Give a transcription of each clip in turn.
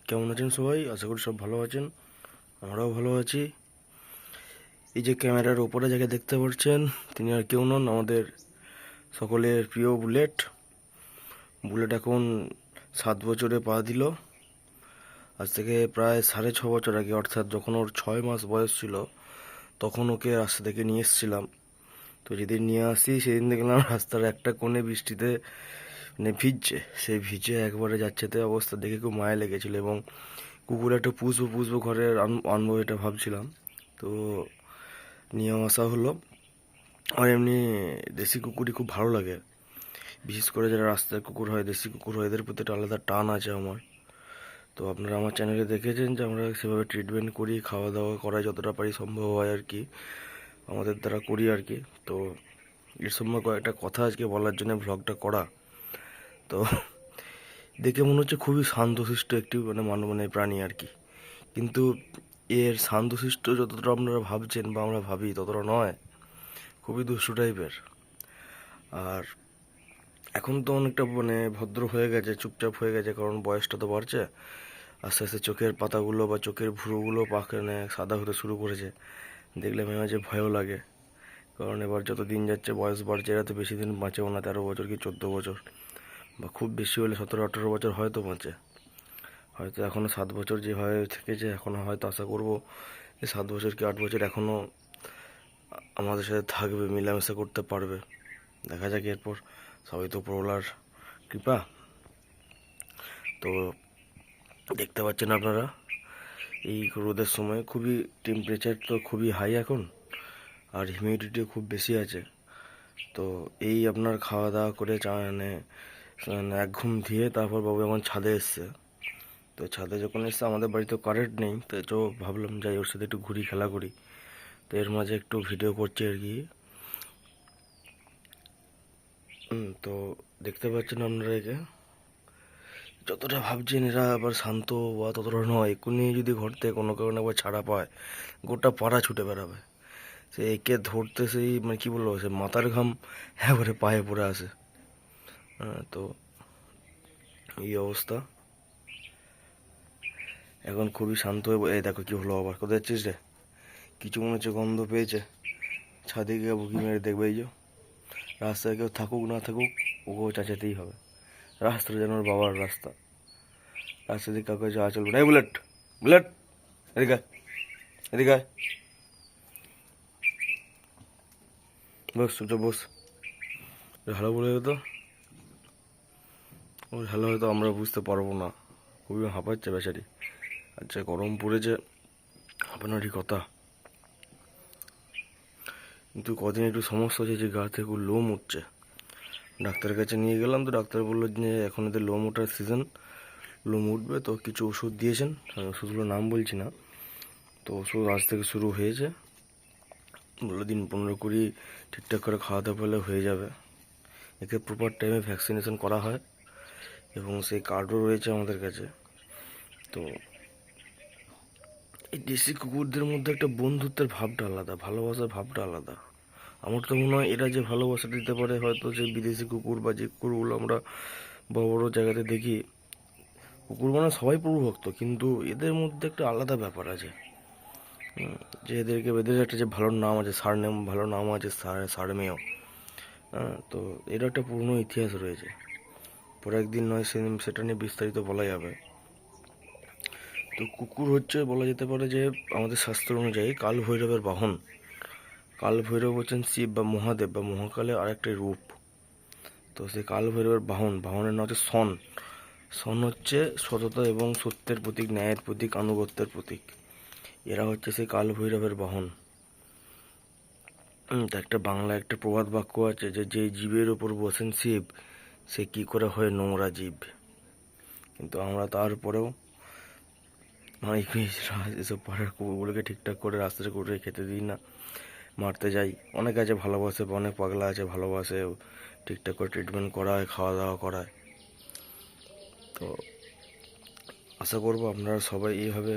কেমন আছেন সবাই? আশা করি সব ভালো আছেন। আমরাও ভালো আছি। এই যে ক্যামেরার ওপরে যাকে দেখতে পাচ্ছেন, তিনি আর কেউ নন, আমাদের সকলের প্রিয় বুলেট। বুলেট এখন 7 বছরে পা দিল। আজ থেকে প্রায় 6.5 বছর আগে, অর্থাৎ যখন ওর 6 মাস বয়স ছিল, তখন ওকে রাস্তা থেকে নিয়ে এসেছিলাম। তো যেদিন নিয়ে আসি সেদিন দেখলাম রাস্তার একটা কোণে বৃষ্টিতে ভিজছে। সেই ভিজে একবারে যাচ্ছেতে অবস্থা দেখে খুব মায়া লেগেছিল, এবং কুকুর একটা পুষবো ঘরে আনবো এটা ভাবছিলাম। তো নিয়ে আসা হলো। আর এমনি দেশি কুকুরই খুব ভালো লাগে, বিশেষ করে যারা রাস্তার কুকুর হয়, দেশি কুকুর হয়, এদের প্রতি একটা আলাদা টান আছে আমার। তো আপনারা আমার চ্যানেলে দেখেছেন যে আমরা সেভাবে ট্রিটমেন্ট করি, খাওয়া দাওয়া করাই যতটা পারি সম্ভব হয় আর কি, আমাদের দ্বারা করি আর কি। তো এর সময় কয়েকটা কথা আজকে বলার জন্য ভ্লগটা করা। তো দেখে মনে হচ্ছে খুবই শান্তশিষ্ট একটি মানে প্রাণী আর কি, কিন্তু এর শান্তশিষ্ট যতটা আপনারা ভাবছেন বা আমরা ভাবি ততটা নয়, খুবই দুষ্টু টাইপের। আর এখন তো অনেকটা ভদ্র হয়ে গেছে, চুপচাপ হয়ে গেছে, কারণ বয়সটা তো বাড়ছে। আস্তে আস্তে চোখের পাতাগুলো বা চোখের ভুরুগুলো সাদা হতে শুরু করেছে। দেখলে মাঝে মাঝে ভয়ও লাগে, কারণ এবার যত দিন যাচ্ছে বয়স বাড়ছে, এরা তো বেশি দিন বাঁচেও না, 13 বছর কি 14 বছর, বা খুব বেশি হলে 17-18 বছর হয়তো বাঁচে। হয়তো এখনও 7 বছর যেভাবে থেকেছে, এখনও হয়তো আশা করবো যে 7 বছর কি 8 বছর এখনও আমাদের সাথে থাকবে, মেলামেশা করতে পারবে। দেখা যাক এরপর, সবই তো উপরওয়ালার কৃপা। তো দেখতে পাচ্ছেন আপনারা, এই রোদের সময় খুবই টেম্পারেচার তো খুবই হাই এখন, আর হিউমিডিটিও খুব বেশি আছে। তো এই আপনার খাওয়া দাওয়া করে এক ঘুম দিয়ে তারপর বাবু এখন ছাদে এসছে। তো ছাদে যখন এসছে, আমাদের বাড়িতে কারেন্ট নেই, তো ভাবলাম যাই ওর সাথে একটু ঘুরি, খেলা করি। তো এর মাঝে একটু ভিডিও করছি আর কি। তো দেখতে পাচ্ছেন আপনারা একে, যতটা ভাবছেন এরা আবার শান্ত বা ততটা নয়। এক্ষুনি যদি ঘর থেকে কোনো কারণে একবার ছাড়া পায়, গোটা পাড়া ছুটে বেড়াবে। সে একে ধরতে সেই কি বলবো, সে মাথার ঘাম একবারে পায়ে পড়ে আসে। তো এই অবস্থা, এখন খুবই শান্ত হয়ে এই দেখো কি হলো, আবার কোথায় যাচ্ছিস রে? কিছু মনে হচ্ছে গন্ধ পেয়েছে, ছাদে গিয়ে বুকি মেরে দেখবে। এই যে রাস্তায় কেউ থাকুক না থাকুক, ওকেও চাচাতেই হবে। রাস্তাটা যেন ওর বাবার রাস্তা, রাস্তা দিয়ে কাউকে যাওয়া চলবে না। এই বুলেট, বুলেট, এদিকে আয়, এদিকে আয়। বস, চুপচাপ বস। হ্যালো বলে তো, ওর হ্যালো হয়তো আমরা বুঝতে পারবো না, খুবই হাঁপাচ্ছে বেচারি। আচ্ছা, গরম পড়েছে, হাঁপানোরই কথা। কিন্তু কদিন একটু সমস্যা হচ্ছে যে গা থেকে লোম উঠছে। ডাক্তারের কাছে নিয়ে গেলাম, তো ডাক্তার বললো যে এখন এদের লোম ওঠার সিজন, লোম উঠবে। তো কিছু ওষুধ দিয়েছেন, ওষুধগুলোর নাম বলছি না। তো ওষুধ আজ থেকে শুরু হয়েছে, বললো দিন 15-20 ঠিকঠাক করে খাওয়া দাওয়া করলে হয়ে যাবে। একে প্রপার টাইমে ভ্যাকসিনেশন করা হয়, এবং সেই কার্ডও রয়েছে আমাদের কাছে। তো এই দেশি কুকুরদের মধ্যে একটা বন্ধুত্বের ভাবটা আলাদা, ভালোবাসার ভাবটা আলাদা। আমার তো মনে হয় এরা যে ভালোবাসা দিতে পারে, হয়তো যে বিদেশি কুকুর বা যে কুকুরগুলো আমরা বড় বড় জায়গাতে দেখি, কুকুর মানে সবাই প্রভুভক্ত, কিন্তু এদের মধ্যে একটা আলাদা ব্যাপার আছে। যে এদের একটা যে ভালো নাম আছে, সারনেম, ভালো নাম আছে, সারমেয়। তো এর একটা পুরনো ইতিহাস রয়েছে, পরে একদিন নয় সেটা নিয়ে বিস্তারিত বলা যাবে। তো কুকুর হচ্ছে, বলা যেতে পারে যে আমাদের শাস্ত্র অনুযায়ী কাল ভৈরবের বাহন। কাল ভৈরব হচ্ছেন শিব বা মহাদেব বা মহাকালের আরেকটা রূপ। তো সেই কাল ভৈরবের বাহনের নাম হচ্ছে সন। সন হচ্ছে সততা এবং সত্যের প্রতীক, ন্যায়ের প্রতীক, আনুগত্যের প্রতীক। এরা হচ্ছে সেই কাল ভৈরবের বাহন। তা একটা বাংলায় একটা প্রবাদ বাক্য আছে যে, যে জীবের ওপর বসেন শিব, সে কি করে হয় নোংরা জীব। কিন্তু আমরা তারপরেও এসব পাড়ার কুকুরগুলোকে ঠিকঠাক করে রাস্তায় করে খেতে দিই না, মারতে যাই। অনেক আছে ভালোবাসে, অনেক পাগলা আছে ভালোবাসে, ঠিকঠাক করে ট্রিটমেন্ট করায়, খাওয়া দাওয়া করায়। তো আশা করবো আপনারা সবাই এইভাবে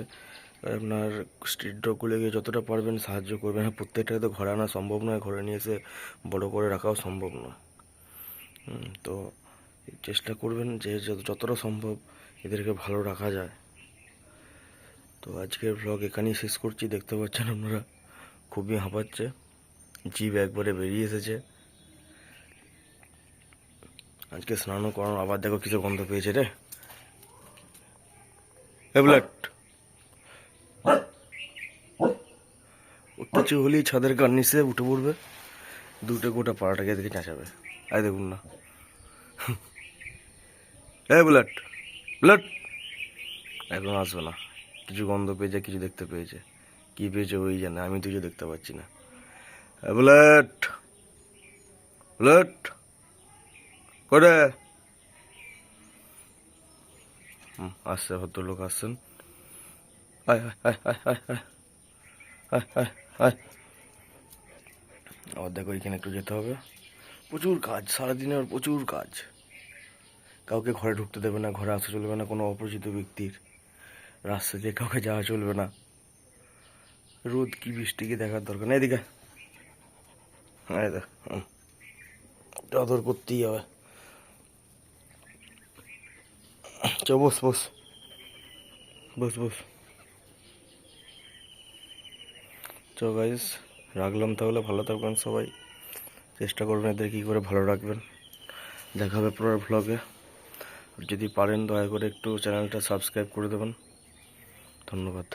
আপনার স্ট্রিট ডগগুলোকে যতটা পারবেন সাহায্য করবেন। হ্যাঁ, প্রত্যেকটাকে তো ঘরে আনা সম্ভব নয়, ঘরে নিয়ে এসে বড় করে রাখাও সম্ভব নয়। তো চেষ্টা করবেন যে যতটা সম্ভব এদেরকে ভালো রাখা যায়। তো আজকের ব্লগ এখানেই শেষ করছি। দেখতে পাচ্ছেন আপনারা খুবই হাঁপাচ্ছে, জিভ একবারে বেরিয়ে এসেছে। আজকে স্নানও করানো, আবার দেখো কিছু গন্ধ পেয়েছে রে। বুলেট কিছু হলেই ছাদের কার্নিসে উঠে পড়বে, দুটো গোটা পাড়াটাকে দেখে চাঁচাবে। আয় দেখুন না, বুলেট বুলেট এখন আসবে না। কিছু গন্ধ পেয়েছে, কিছু দেখতে পেয়েছে, কি পেয়েছে ওই জানে, আমি তো কিছু দেখতে পাচ্ছি না। বুলেট বুলেট করে আসছে, ভদ্রলোক আসছেন। আয় আয় আয় আয় আয় আয় আয় আয় আয়। আবার দেখো এখানে একটু যেতে হবে, প্রচুর কাজ, সারাদিনের প্রচুর কাজ। কাউকে ঘরে ঢুকতে দেবে না, ঘরে আসা চলবে না, কোনো অপরিচিত ব্যক্তির রাস্তা দিয়ে কাউকে যাওয়া চলবে না। রোদ কি বৃষ্টি কি দেখার দরকার নেই। এদিকে আদর করতেই হবে। চ বস বস বস বস। চ গাইস, রাখলাম তাহলে। ভালো থাকবেন সবাই, চেষ্টা করবেন এদের কী করে ভালো রাখবেন। দেখা হবে পরের ভ্লগে। যদি পারেন দয়া করে একটু চ্যানেলটা সাবস্ক্রাইব করে দেবেন। ধন্যবাদ।